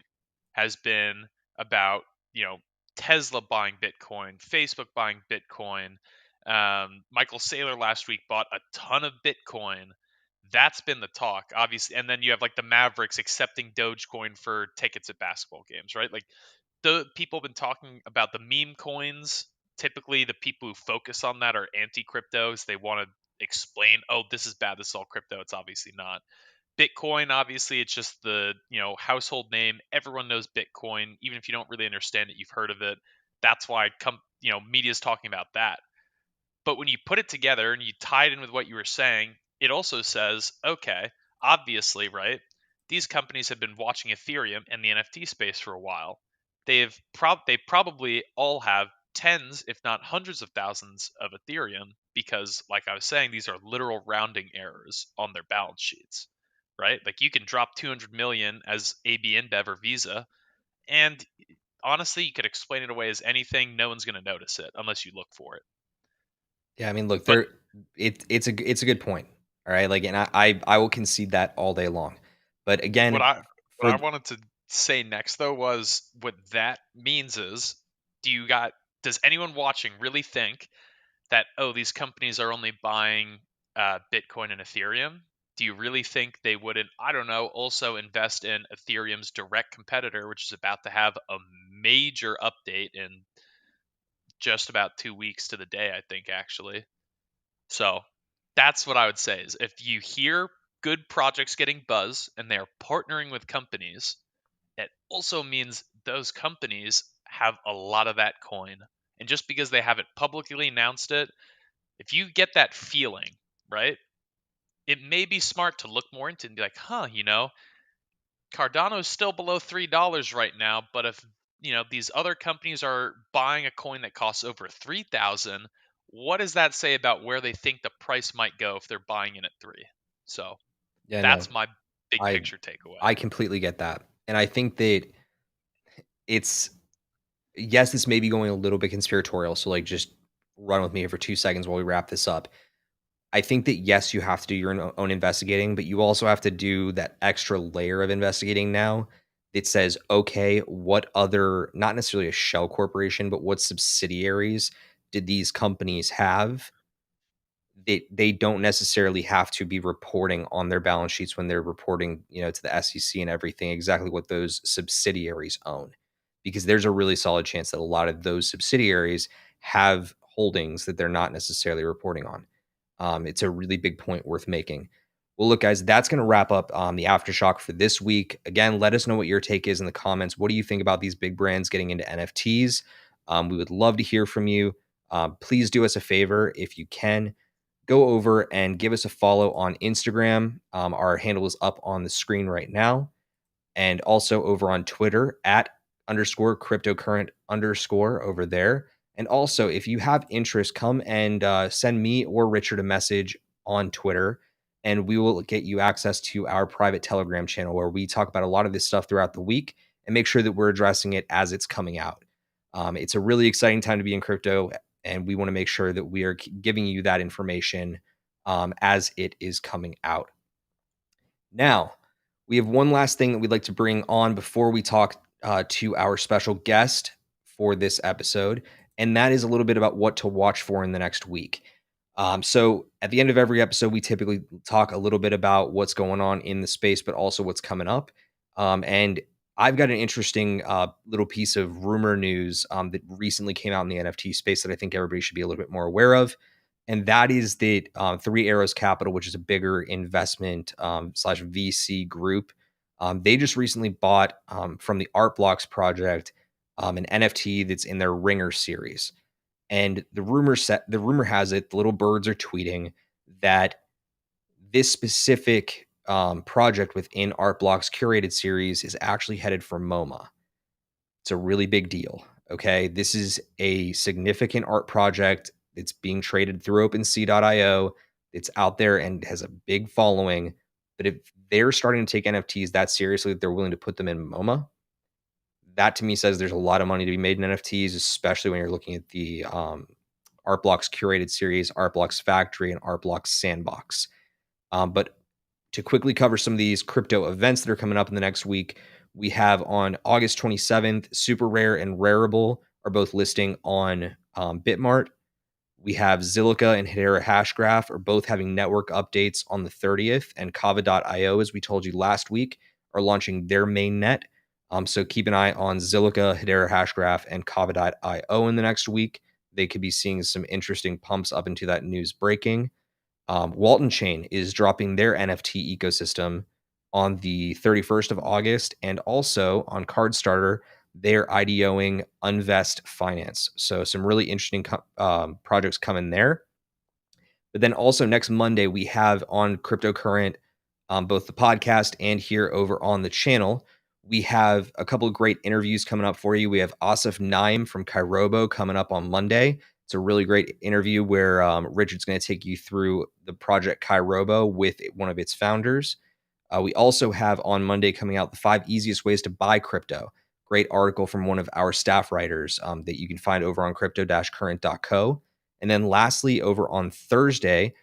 has been about, Tesla buying Bitcoin, Facebook buying Bitcoin. Michael Saylor last week bought a ton of Bitcoin. That's been the talk, obviously. And then you have like the Mavericks accepting Dogecoin for tickets at basketball games, right? Like, the people have been talking about the meme coins. Typically, the people who focus on that are anti cryptos. They want to explain, oh, this is bad. This is all crypto. It's obviously not. Bitcoin, obviously, it's just the household name. Everyone knows Bitcoin, even if you don't really understand it. You've heard of it. That's why media is talking about that. But when you put it together and you tie it in with what you were saying, it also says, okay, obviously, right? These companies have been watching Ethereum and the NFT space for a while. They probably all have tens, if not hundreds of thousands of Ethereum because, like I was saying, these are literal rounding errors on their balance sheets, right? Like, you can drop 200 million as AB InBev or Visa, and honestly, you could explain it away as anything. No one's going to notice it unless you look for it. Yeah, I mean, look, But it's a good point. All right, like, and I will concede that all day long. But what again, I what for I wanted to say next though was what that means is, does anyone watching really think that, oh, these companies are only buying Bitcoin and Ethereum? Do you really think they wouldn't, I don't know, also invest in Ethereum's direct competitor, which is about to have a major update in just about 2 weeks to the day, I think, actually. So that's what I would say is, if you hear good projects getting buzz and they're partnering with companies, it also means those companies have a lot of that coin. And just because they haven't publicly announced it, if you get that feeling, right, it may be smart to look more into it and be like, huh, Cardano's still below $3 right now, but if these other companies are buying a coin that costs over 3,000, what does that say about where they think the price might go if they're buying in at 3? So yeah, no, that's my big I picture takeaway. I completely get that, and I think that it's yes, this may be going a little bit conspiratorial. So like, just run with me for 2 seconds while we wrap this up. I think that yes, you have to do your own investigating, but you also have to do that extra layer of investigating now that says, okay, what other, not necessarily a shell corporation, but what subsidiaries did these companies have? They don't necessarily have to be reporting on their balance sheets when they're reporting, to the SEC and everything, exactly what those subsidiaries own. Because there's a really solid chance that a lot of those subsidiaries have holdings that they're not necessarily reporting on. It's a really big point worth making. Well, look, guys, that's going to wrap up the aftershock for this week. Again, let us know what your take is in the comments. What do you think about these big brands getting into NFTs? We would love to hear from you. Please do us a favor if you can. Go over and give us a follow on Instagram. Our handle is up on the screen right now, and also over on Twitter at underscore cryptocurrent underscore over there. And also, if you have interest, come and send me or Richard a message on Twitter, and we will get you access to our private Telegram channel where we talk about a lot of this stuff throughout the week and make sure that we're addressing it as it's coming out. It's a really exciting time to be in crypto, and we want to make sure that we are giving you that information as it is coming out. Now, we have one last thing that we'd like to bring on before we talk to our special guest for this episode, and that is a little bit about what to watch for in the next week. So, at the end of every episode, we typically talk a little bit about what's going on in the space, but also what's coming up. And I've got an interesting little piece of rumor news that recently came out in the NFT space that I think everybody should be a little bit more aware of. And that is that Three Arrows Capital, which is a bigger investment slash VC group, They just recently bought from the Art Blocks project an NFT that's in their Ringer series. And the rumor has it, the little birds are tweeting that this specific project within Art Blocks curated series is actually headed for MoMA. It's a really big deal. Okay. This is a significant art project. It's being traded through OpenSea.io. It's out there and has a big following. But if they're starting to take NFTs that seriously, that they're willing to put them in MoMA, that to me says there's a lot of money to be made in NFTs, especially when you're looking at the Art Blocks curated series, Art Blocks Factory, and Art Blocks Sandbox. But to quickly cover some of these crypto events that are coming up in the next week, we have on August 27th, Super Rare and Rareable are both listing on Bitmart. We have Zilliqa and Hedera Hashgraph are both having network updates on the 30th, and Kava.io, as we told you last week, are launching their main net. So keep an eye on Zilliqa, Hedera Hashgraph, and Kava.io in the next week. They could be seeing some interesting pumps up into that news breaking. Walton Chain is dropping their NFT ecosystem on the 31st of August, and also on CardStarter, they're IDOing Unvest Finance. So some really interesting projects coming there. But then also next Monday, we have on Cryptocurrent, both the podcast and here over on the channel, we have a couple of great interviews coming up for you. We have Asif Naim from Kairobo coming up on Monday. It's a really great interview where Richard's going to take you through the project Kairobo with one of its founders. We also have on Monday coming out the 5 easiest ways to buy crypto. Great article from one of our staff writers that you can find over on crypto-current.co. And then lastly, over on Thursday,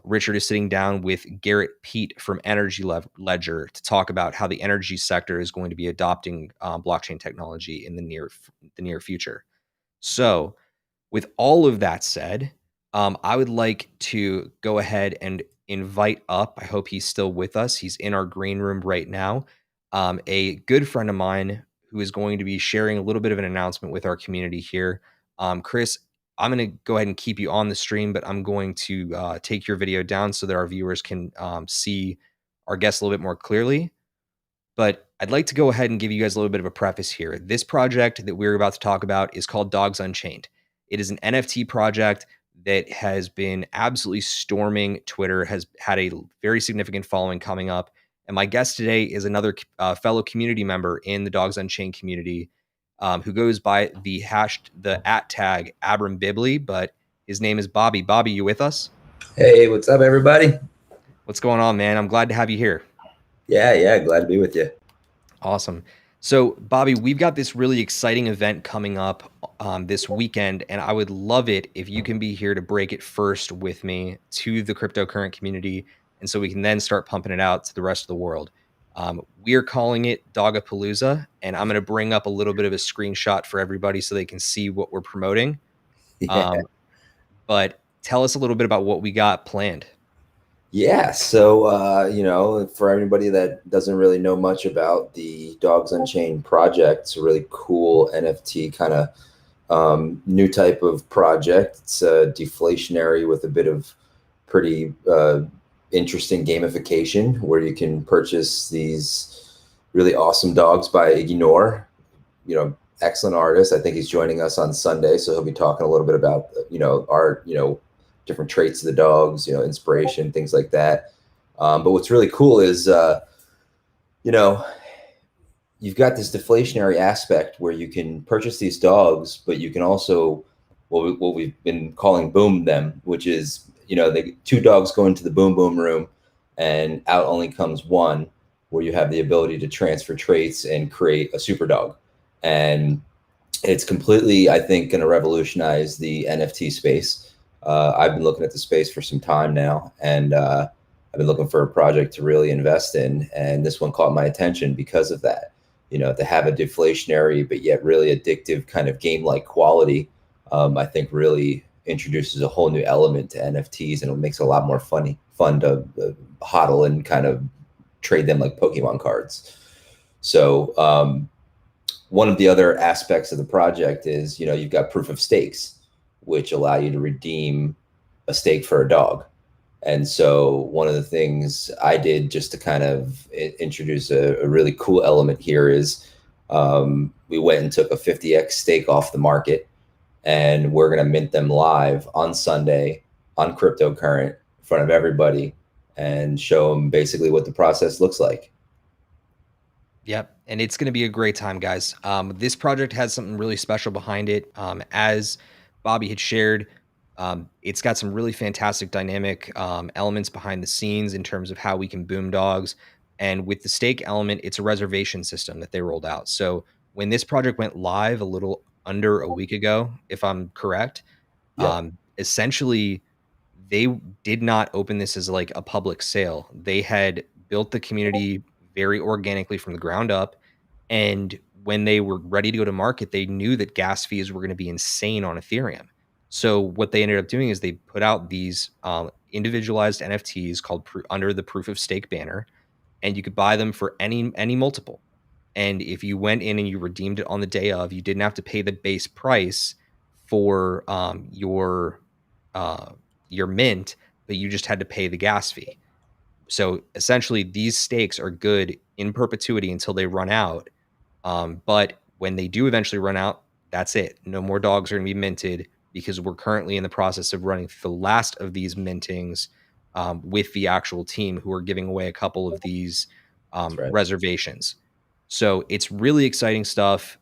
Richard is sitting down with Garrett Pete from Energy Ledger to talk about how the energy sector is going to be adopting blockchain technology in the near future. So, with all of that said, I would like to go ahead and invite up. I hope he's still with us. He's in our green room right now. A good friend of mine who is going to be sharing a little bit of an announcement with our community here. Chris, I'm going to go ahead and keep you on the stream, but I'm going to take your video down so that our viewers can see our guests a little bit more clearly. But I'd like to go ahead and give you guys a little bit of a preface here. This project that we're about to talk about is called Dogs Unchained. It is an NFT project that has been absolutely storming Twitter, has had a very significant following coming up. And my guest today is another fellow community member in the Dogs Unchained community who goes by the @ tag Abram Bibley, but his name is Bobby. Bobby, you with us? Hey, what's up, everybody? What's going on, man? I'm glad to have you here. Yeah, glad to be with you. Awesome. So, Bobby, we've got this really exciting event coming up this weekend, and I would love it if you can be here to break it first with me to the cryptocurrent community, and so we can then start pumping it out to the rest of the world. We are calling it Dogapalooza, and I'm going to bring up a little bit of a screenshot for everybody so they can see what we're promoting. Yeah. But tell us a little bit about what we got planned. Yeah, so for anybody that doesn't really know much about the Dogs Unchained project, it's a really cool NFT kind of new type of project. It's deflationary with a bit of pretty interesting gamification where you can purchase these really awesome dogs by Ignore. Excellent artist. I think he's joining us on Sunday, so he'll be talking a little bit about art, different traits of the dogs, inspiration, things like that. But what's really cool is you've got this deflationary aspect where you can purchase these dogs, but you can also what we've been calling boom them, which is the 2 dogs go into the boom boom room, and out only comes one, where you have the ability to transfer traits and create a super dog. And it's completely, I think, going to revolutionize the NFT space. I've been looking at the space for some time now, and I've been looking for a project to really invest in, and this one caught my attention because of that. To have a deflationary but yet really addictive kind of game-like quality, I think really introduces a whole new element to NFTs, and it makes it a lot more fun to hodl and kind of trade them like Pokemon cards. So one of the other aspects of the project is, you've got proof of stakes, which allow you to redeem a stake for a dog. And so one of the things I did just to kind of introduce a really cool element here is we went and took a 50x stake off the market, and we're going to mint them live on Sunday on cryptocurrent in front of everybody and show them basically what the process looks like. Yep, and it's going to be a great time, guys. This project has something really special behind it. As Bobby had shared, it's got some really fantastic dynamic elements behind the scenes in terms of how we can boom dogs. And with the stake element, it's a reservation system that they rolled out. So when this project went live a little under a week ago, if I'm correct, Yep. essentially they did not open this as like a public sale. They had built the community very organically from the ground up. And when they were ready to go to market, they knew that gas fees were going to be insane on Ethereum. So what they ended up doing is they put out these individualized NFTs called under the proof of stake banner, and you could buy them for any multiple. And if you went in and you redeemed it on the day of, you didn't have to pay the base price for your mint, but you just had to pay the gas fee. So essentially, these stakes are good in perpetuity until they run out. But when they do eventually run out, that's it. No more dogs are going to be minted because we're currently in the process of running the last of these mintings with the actual team who are giving away a couple of these That's right. reservations. So it's really exciting stuff.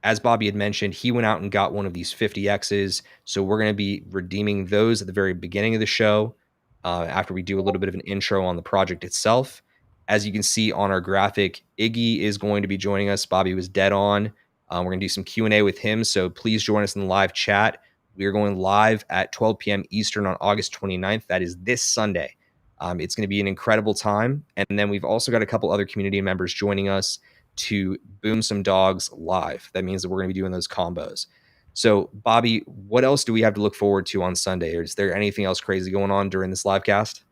As Bobby had mentioned, he went out and got one of these 50Xs. So we're going to be redeeming those at the very beginning of the show after we do a little bit of an intro on the project itself. As you can see on our graphic, Iggy is going to be joining us. Bobby was dead on. We're going to do some Q&A with him. So please join us in the live chat. We are going live at 12 p.m. Eastern on August 29th. That is this Sunday. It's going to be an incredible time. And then we've also got a couple other community members joining us to boom some dogs live. That means that we're going to be doing those combos. So, Bobby, what else do we have to look forward to on Sunday? Or is there anything else crazy going on during this live cast?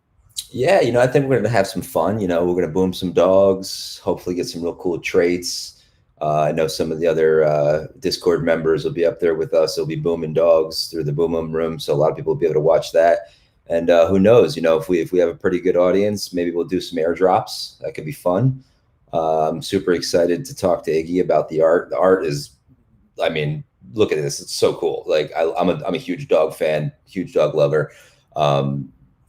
Yeah, I think we're going to have some fun. We're going to boom some dogs, hopefully get some real cool traits. I know some of the other Discord members will be up there with us. They'll be booming dogs through the boom room, so a lot of people will be able to watch that. And who knows? If we have a pretty good audience, maybe we'll do some airdrops. That could be fun. I'm super excited to talk to Iggy about the art. The art is, I mean, look at this. It's so cool. Like I'm a huge dog fan, huge dog lover.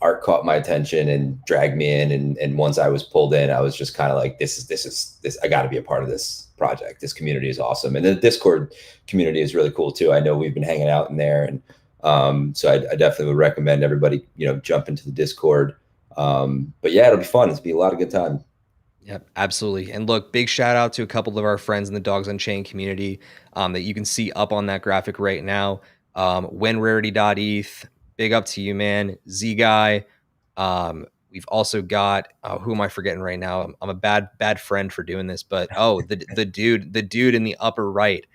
Art caught my attention and dragged me in. And once I was pulled in, I was just kind of like, this, I got to be a part of this project. This community is awesome. And the Discord community is really cool too. I know we've been hanging out in there. And so I definitely would recommend everybody, jump into the Discord. But yeah, it'll be fun. It'll be a lot of good time. Yep, absolutely. And look, big shout out to a couple of our friends in the Dogs Unchained community that you can see up on that graphic right now. WhenRarity.eth, big up to you, man. Z Guy. We've also got who am I forgetting right now? I'm a bad friend for doing this, but the dude in the upper right.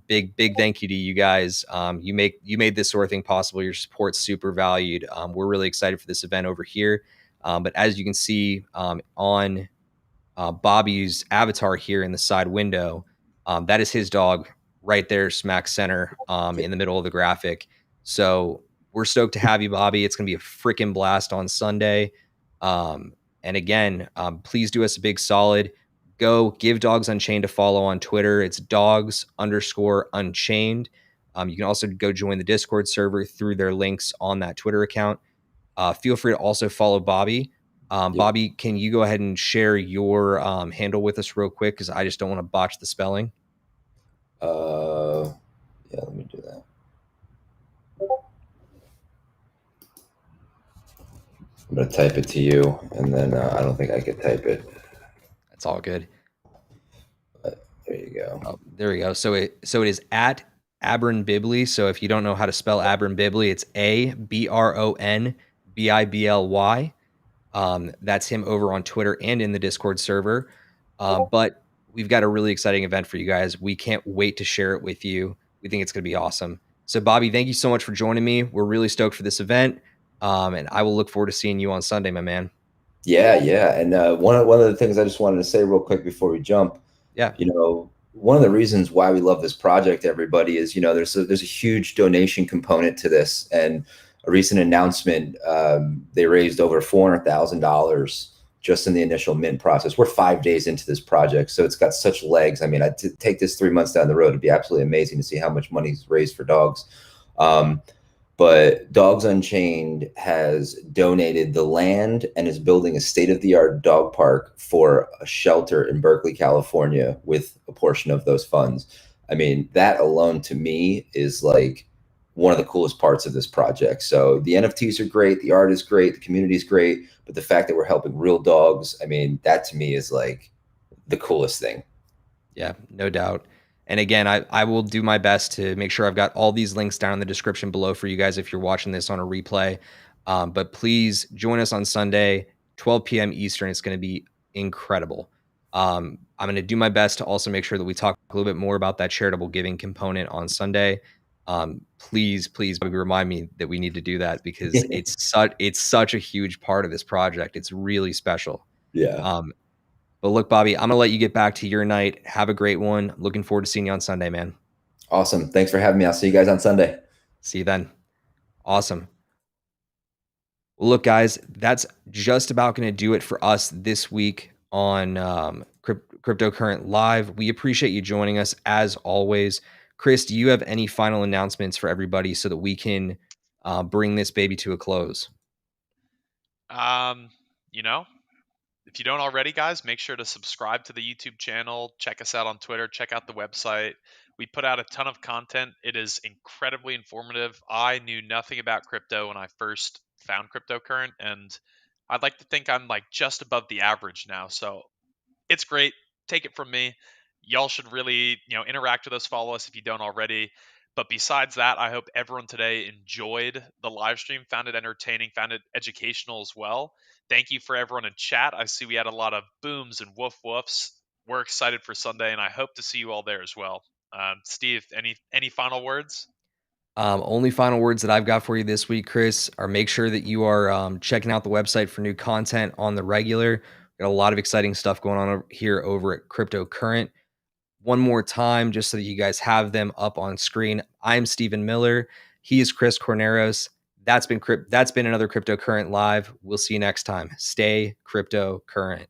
Big thank you to you guys. You made this sort of thing possible. Your support's super valued. We're really excited for this event over here. But as you can see on Bobby's avatar here in the side window, that is his dog right there, smack center in the middle of the graphic. So we're stoked to have you, Bobby. It's going to be a freaking blast on Sunday. And again, please do us a big solid. Go give Dogs Unchained a follow on Twitter. It's dogs_unchained. You can also go join the Discord server through their links on that Twitter account. Feel free to also follow Bobby. Yep. Bobby, can you go ahead and share your handle with us real quick? Because I just don't want to botch the spelling. Yeah, let me do that. I'm going to type it to you, and then I don't think I could type it. That's all good. But there you go. Oh, there we go. So it is at Abron Bibly. So if you don't know how to spell Abron Bibly, it's ABRONBIBLY. That's him over on Twitter and in the Discord server. But we've got a really exciting event for you guys. We can't wait to share it with you. We think it's going to be awesome. So, Bobby, thank you so much for joining me. We're really stoked for this event. And I will look forward to seeing you on Sunday, my man. Yeah. And one of the things I just wanted to say real quick before we jump. Yeah. One of the reasons why we love this project, everybody, is there's a huge donation component to this, and a recent announcement. They raised over $400,000 just in the initial mint process. We're 5 days into this project, so it's got such legs. I mean, to take this 3 months down the road, it'd be absolutely amazing to see how much money's raised for dogs. But Dogs Unchained has donated the land and is building a state-of-the-art dog park for a shelter in Berkeley, California, with a portion of those funds. I mean, that alone to me is like one of the coolest parts of this project. So the NFTs are great, the art is great, the community is great, but the fact that we're helping real dogs, I mean, that to me is like the coolest thing. Yeah, no doubt. And again, I will do my best to make sure I've got all these links down in the description below for you guys if you're watching this on a replay. But please join us on Sunday, 12 p.m. Eastern. It's going to be incredible. I'm going to do my best to also make sure that we talk a little bit more about that charitable giving component on Sunday. Please remind me that we need to do that because it's such a huge part of this project. It's really special. Yeah. But look, Bobby, I'm going to let you get back to your night. Have a great one. Looking forward to seeing you on Sunday, man. Awesome. Thanks for having me. I'll see you guys on Sunday. See you then. Awesome. Well, look, guys, that's just about going to do it for us this week on Cryptocurrent Live. We appreciate you joining us as always. Chris, do you have any final announcements for everybody so that we can bring this baby to a close? You know, if you don't already, guys, make sure to subscribe to the YouTube channel. Check us out on Twitter. Check out the website. We put out a ton of content. It is incredibly informative. I knew nothing about crypto when I first found Cryptocurrent, and I'd like to think I'm like just above the average now. So it's great. Take it from me. Y'all should really, interact with us, follow us if you don't already. But besides that, I hope everyone today enjoyed the live stream, found it entertaining, found it educational as well. Thank you for everyone in chat. I see we had a lot of booms and woof woofs. We're excited for Sunday, and I hope to see you all there as well. Steve, any final words? Only final words that I've got for you this week, Chris, are make sure that you are checking out the website for new content on the regular. Got a lot of exciting stuff going on here over at Cryptocurrent. One more time, just so that you guys have them up on screen. I'm Stephen Miller. He is Chris Corneros. That's been another Cryptocurrent Live. We'll see you next time. Stay cryptocurrent.